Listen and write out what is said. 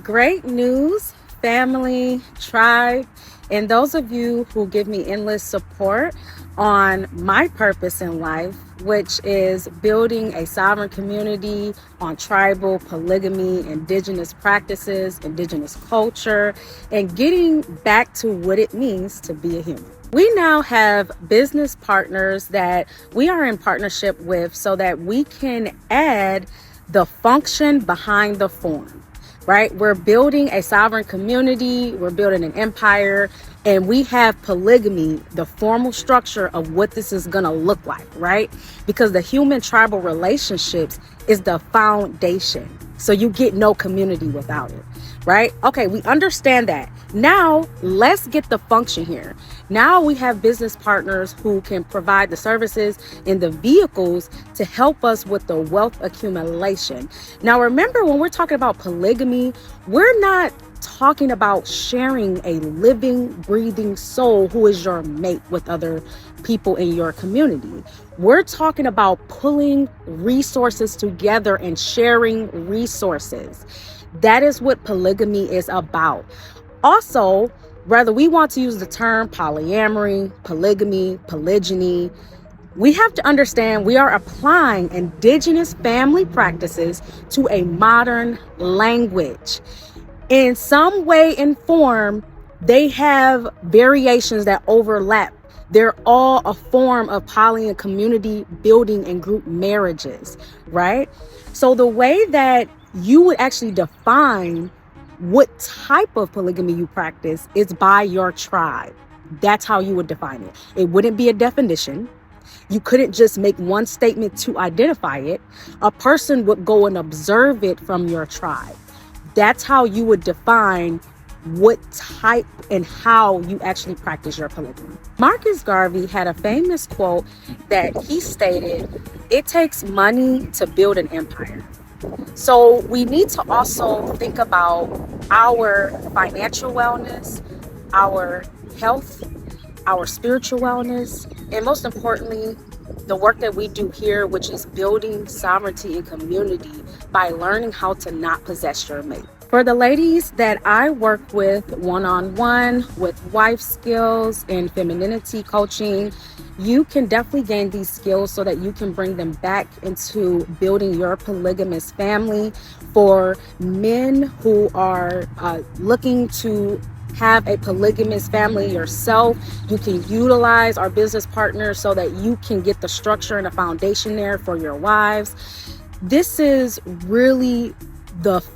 Great news, family, tribe, and those of you who give me endless support on my purpose in life, which is building a sovereign community on tribal polygamy, indigenous practices, indigenous culture, and getting back to what it means to be a human. We now have business partners that we are in partnership with so that we can add the function behind the form, right? We're building a sovereign community, we're building an empire, and we have polygamy, the formal structure of what this is gonna look like, right? Because the human tribal relationships is the foundation. So you get no community without it, right? Okay, we understand that. Now, let's get the function here. Now we have business partners who can provide the services and the vehicles to help us with the wealth accumulation. Now, remember, when we're talking about polygamy, we're not talking about sharing a living, breathing soul who is your mate with other people in your community. We're talking about pulling resources together and sharing resources. That is what polygamy is about. Also, whether we want to use the term polyamory, polygamy, polygyny, we have to understand we are applying indigenous family practices to a modern language. In some way and form, they have variations that overlap. They're all a form of poly and community building and group marriages, right? So the way that you would actually define what type of polygamy you practice is by your tribe. That's how you would define it. It wouldn't be a definition. You couldn't just make one statement to identify it. A person would go and observe it from your tribe. That's how you would define what type and how you actually practice your polygamy. Marcus Garvey had a famous quote that he stated, "It takes money to build an empire." So we need to also think about our financial wellness, our health, our spiritual wellness, and most importantly, the work that we do here, which is building sovereignty and community by learning how to not possess your mate. For the ladies that I work with one-on-one with wife skills and femininity coaching, you can definitely gain these skills so that you can bring them back into building your polygamous family. For men who are looking to have a polygamous family yourself, you can utilize our business partners so that you can get the structure and a foundation there for your wives. This is really the